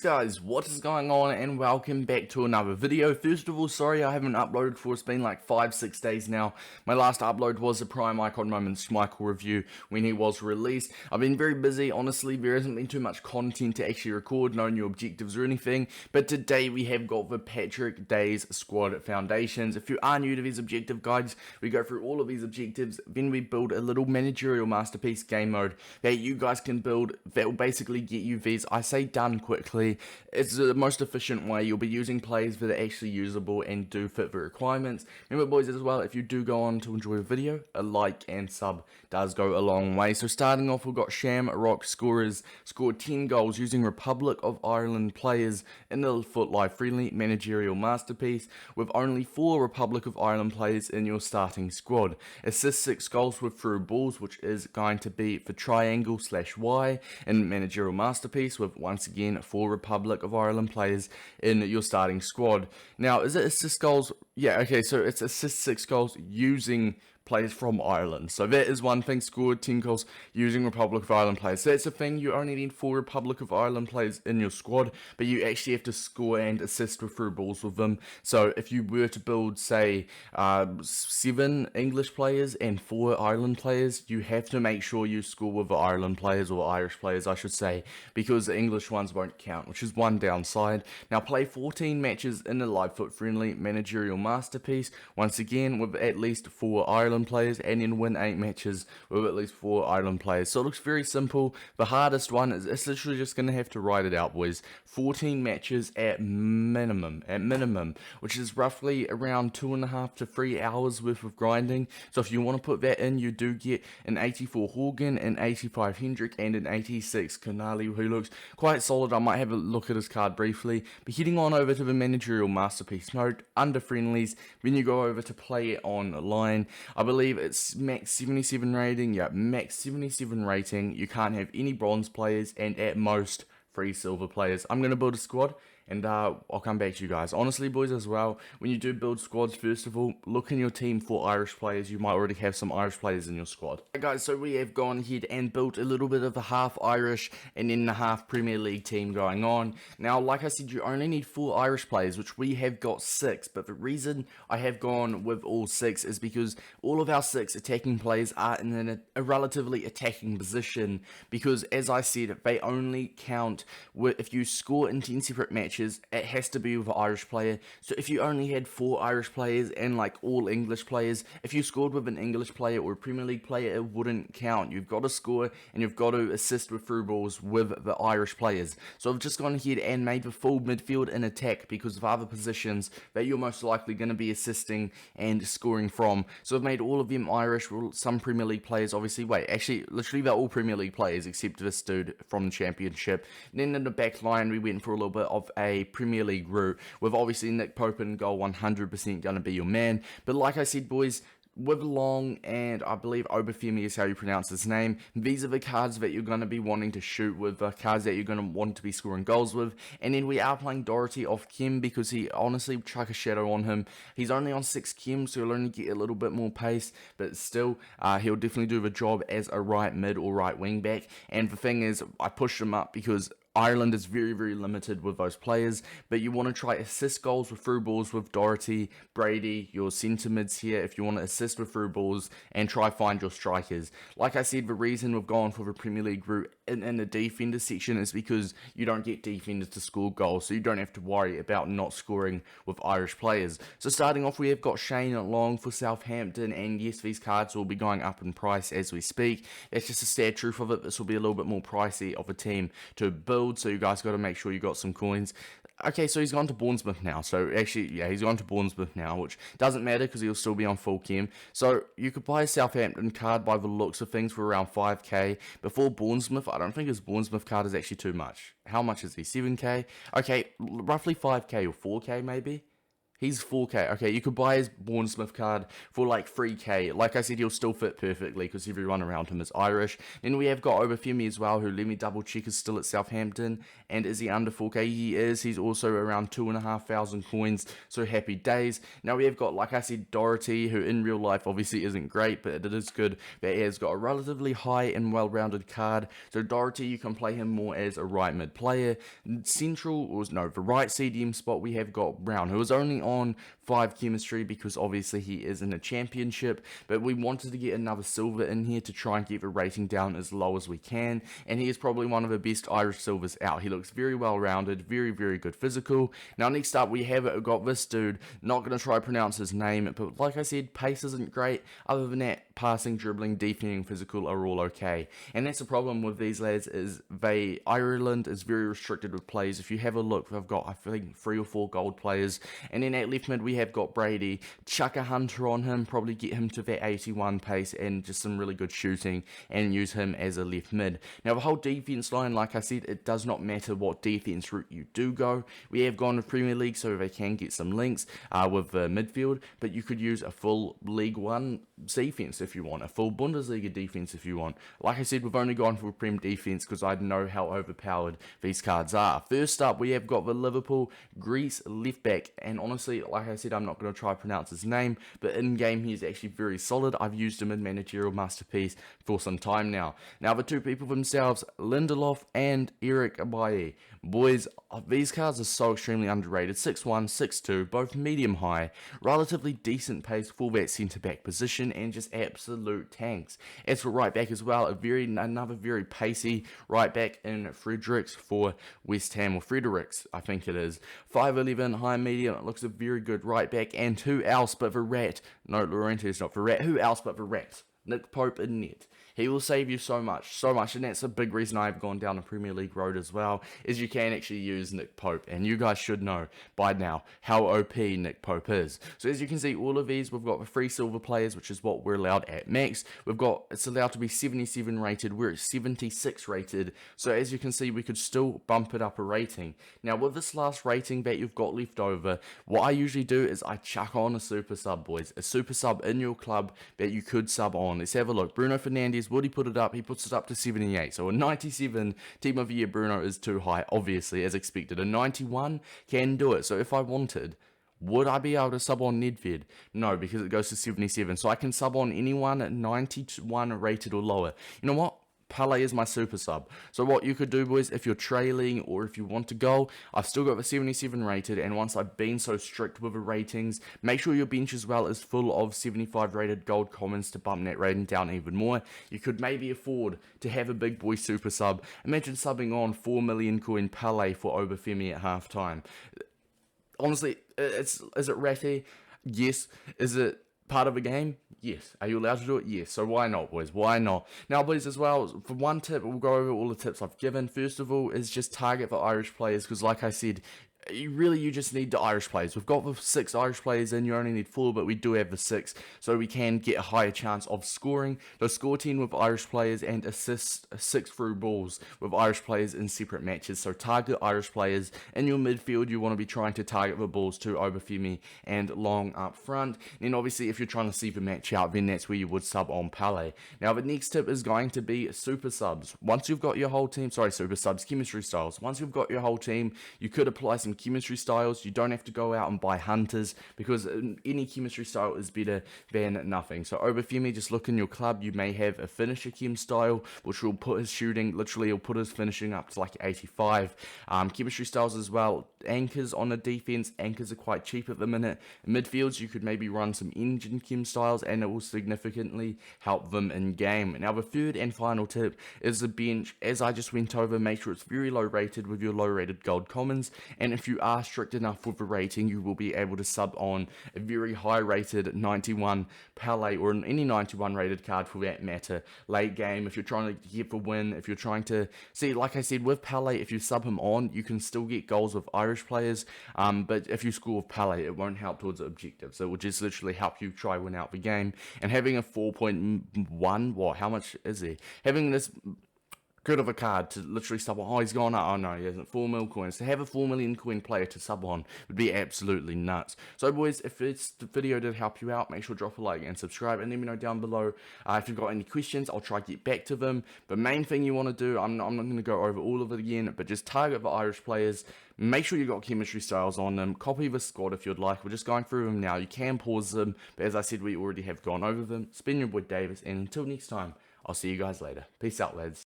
Guys, what is going on, and welcome back to another video. First of all, sorry I haven't uploaded for, it's been like 5-6 days now. My last upload was a Prime Icon Moments Schmeichel review when he was released. I've been very busy, honestly, there hasn't been too much content to actually record, no new objectives or anything, but today we have got the PADDY'S squad foundations. If you are new to these objective guides, we go through all of these objectives, then we build a little Managerial Masterpiece game mode that you guys can build that will basically get you these, I say done quickly. It's the most efficient way. You'll be using plays that are actually usable and do fit the requirements. Remember, boys, as well, if you do go on to enjoy the video, a like and sub does go a long way. So starting off, we've got SHAMROCK SCORERS scored 10 goals using Republic of Ireland players in the FUT Live Friendly Managerial Masterpiece, with only 4 Republic of Ireland players in your starting squad. Assist 6 goals with through balls, which is going to be for triangle/Y in Managerial Masterpiece, with once again 4 Republic of Ireland players in your starting squad. Now, is it assist goals? Yeah, okay, so it's assist 6 goals using players from Ireland. So that is one thing, scored 10 goals using Republic of Ireland players. So that's the thing, you only need 4 Republic of Ireland players in your squad, but you actually have to score and assist with through balls with them. So if you were to build, say, 7 English players and 4 Ireland players, you have to make sure you score with the Ireland players, or Irish players I should say, because the English ones won't count, which is one downside. Now, play 14 matches in a live FUT friendly Managerial Masterpiece, once again with at least 4 Ireland players, and then win 8 matches with at least 4 Ireland players. So it looks very simple. The hardest one is, it's literally just going to have to write it out, boys. 14 matches at minimum, which is roughly around 2.5 to 3 hours worth of grinding. So if you want to put that in, you do get an 84 Horgan, an 85 Hendrick, and an 86 Connolly, who looks quite solid. I might have a look at his card briefly. But heading on over to the Managerial Masterpiece mode, under friendlies, when you go over to play it online, I believe it's max 77 rating. Yeah, max 77 rating. You can't have any bronze players, and at most 3 silver players. I'm going to build a squad, and I'll come back to you guys. Honestly, boys, as well, when you do build squads, first of all, look in your team for Irish players. You might already have some Irish players in your squad. Right, guys, so we have gone ahead and built a little bit of a half Irish and then the half Premier League team going on. Now, like I said, you only need 4 Irish players, which we have got 6, but the reason I have gone with all 6 is because all of our 6 attacking players are in a relatively attacking position, because, as I said, they only count if you score in 10 separate matches. It has to be with an Irish player. So if you only had 4 Irish players and like all English players, if you scored with an English player or a Premier League player, it wouldn't count. You've got to score and you've got to assist with through balls with the Irish players. So I've just gone ahead and made the full midfield and attack because of other positions that you're most likely going to be assisting and scoring from. So I've made all of them Irish, some Premier League players, obviously. Wait, actually, literally they're all Premier League players except this dude from the Championship. And then in the back line, we went for a little bit of a Premier League route, with obviously Nick Pope in goal, 100% going to be your man. But like I said, boys, with Long and I believe Obafemi is how you pronounce his name, these are the cards that you're going to be wanting to shoot with, the cards that you're going to want to be scoring goals with. And then we are playing Doherty off chem because he honestly chuck a shadow on him. He's only on 6 chem, so he'll only get a little bit more pace, but still he'll definitely do the job as a right mid or right wing back. And the thing is, I pushed him up because Ireland is very, very limited with those players, but you want to try assist goals with through balls with Doherty, Brady, your centre mids here, if you want to assist with through balls, and try find your strikers. Like I said, the reason we've gone for the Premier League route in the defender section is because you don't get defenders to score goals, so you don't have to worry about not scoring with Irish players. So starting off, we have got Shane Long for Southampton, and yes, these cards will be going up in price as we speak. That's just a sad truth of it. This will be a little bit more pricey of a team to build, so you guys got to make sure you got some coins. Okay, so he's gone to Bournemouth now. So actually, yeah, he's gone to Bournemouth now, which doesn't matter because he'll still be on full chem. So you could buy a Southampton card by the looks of things for around 5k. Before Bournemouth, I don't think his Bournemouth card is actually too much. How much is he? 7k? Okay, roughly 5k or 4k maybe. He's 4k. Okay, you could buy his Bournemouth card for like 3k. Like I said, he'll still fit perfectly because everyone around him is Irish. Then we have got Obafemi as well, who, let me double check, is still at Southampton. And is he under 4k? He is. He's also around 2,500 coins, so happy days. Now we have got, like I said, Doherty, who in real life obviously isn't great, but it is good that he has got a relatively high and well-rounded card. So Doherty, you can play him more as a right mid player. Central, or no, the right CDM spot, we have got Brown, who is only on 5 chemistry because obviously he is in a championship, but we wanted to get another silver in here to try and get the rating down as low as we can, and he is probably one of the best Irish silvers out. He looks very well rounded, very, very good physical. Now next up we have got this dude, not going to try to pronounce his name, but like I said, pace isn't great. Other than that, passing, dribbling, defending, physical are all okay. And that's the problem with these lads, is Ireland is very restricted with plays. If you have a look, they've got, I think, 3 or 4 gold players. And then at left mid we have got Brady. Chuck a hunter on him, probably get him to that 81 pace and just some really good shooting, and use him as a left mid. Now the whole defense line, like I said, it does not matter what defense route you do go. We have gone to Premier League so they can get some links with midfield, but you could use a full League One defense if you want, a full Bundesliga defense if you want. Like I said, we've only gone for Prem defense because I know how overpowered these cards are. First up, we have got the Liverpool Greece left back, and honestly, like I said, I'm not going to try to pronounce his name, but in game he's actually very solid. I've used him in Managerial Masterpiece for some time now. Now the two people themselves, Lindelof and Eric Abaye. Boys, these cards are so extremely underrated. 6'1", 6'2", both medium high, relatively decent pace for that centre back position, and just absolute tanks. As for right back as well, another very pacey right back in Fredericks for West Ham, or Fredericks, I think it is. 5'11", high medium, it looks a very good right back, and who else but the rat? No, Llorente's not the rat. Who else but the rat? Nick Pope in net. He will save you so much, and that's a big reason I've gone down the Premier League road as well, is you can actually use Nick Pope, and you guys should know by now how OP Nick Pope is. So as you can see, all of these, we've got the 3 silver players, which is what we're allowed at max. It's allowed to be 77 rated, we're at 76 rated, so as you can see, we could still bump it up a rating. Now with this last rating that you've got left over, what I usually do is I chuck on a super sub, boys, a super sub in your club that you could sub on. Let's have a look. Bruno Fernandes, would he put it up? He puts it up to 78. So a 97 team of the year Bruno is too high, obviously, as expected. A 91 can do it. So if I wanted, would I be able to sub on Nedved? No, because it goes to 77. So I can sub on anyone at 91 rated or lower. You know what? Pele is my super sub. So what you could do, boys, if you're trailing or if you want to go, I've still got the 77 rated, and once I've been so strict with the ratings, make sure your bench as well is full of 75 rated gold commons to bump that rating down even more. You could maybe afford to have a big boy super sub. Imagine subbing on 4 million coin Pele for Obafemi at half time. Honestly, is it ratty? Yes. Is it part of a game? Yes. Are you allowed to do it? Yes. So why not, boys? Why not? Now, boys, as well, for one tip, we'll go over all the tips I've given. First of all is just target for Irish players, because like I said, you just need the Irish players. We've got the 6 Irish players in, you only need 4, but we do have the 6, so we can get a higher chance of scoring. The score 10 with Irish players and assist 6 through balls with Irish players in separate matches. So target Irish players. In your midfield, you want to be trying to target the balls to Obafemi and Long up front. And then obviously if you're trying to see the match out, then that's where you would sub on Pele. Now the next tip is going to be super subs. Once you've got your whole team, super subs, chemistry styles. Once you've got your whole team, you could apply some chemistry styles. You don't have to go out and buy hunters, because any chemistry style is better than nothing. So Obafemi, just look in your club, you may have a finisher chem style, which will put his shooting, literally he'll put his finishing up to like 85. Chemistry styles as well, anchors on the defense, anchors are quite cheap at the minute. In midfields, you could maybe run some engine chem styles, and it will significantly help them in game. Now the third and final tip is the bench. As I just went over, make sure it's very low rated with your low rated gold commons, and if you are strict enough with the rating, you will be able to sub on a very high rated 91 Pele, or any 91 rated card for that matter, late game, if you're trying to get the win, if you're trying to see, like I said, with Pele, if you sub him on, you can still get goals with Irish players, but if you score with Pele, it won't help towards the objective, so it will just literally help you try win out the game. And having a 4.1, how much is he? Having this good of a card to literally sub on. Oh, he's gone up. Oh no, he hasn't. 4 mil coins. To have a 4 million coin player to sub on would be absolutely nuts. So boys, if this video did help you out, make sure to drop a like and subscribe, and let me know down below if you've got any questions. I'll try to get back to them. The main thing you want to do, I'm not going to go over all of it again, but just target the Irish players. Make sure you've got chemistry styles on them. Copy the squad if you'd like. We're just going through them now. You can pause them, but as I said, we already have gone over them. It's been your boy Davis, and until next time, I'll see you guys later. Peace out, lads.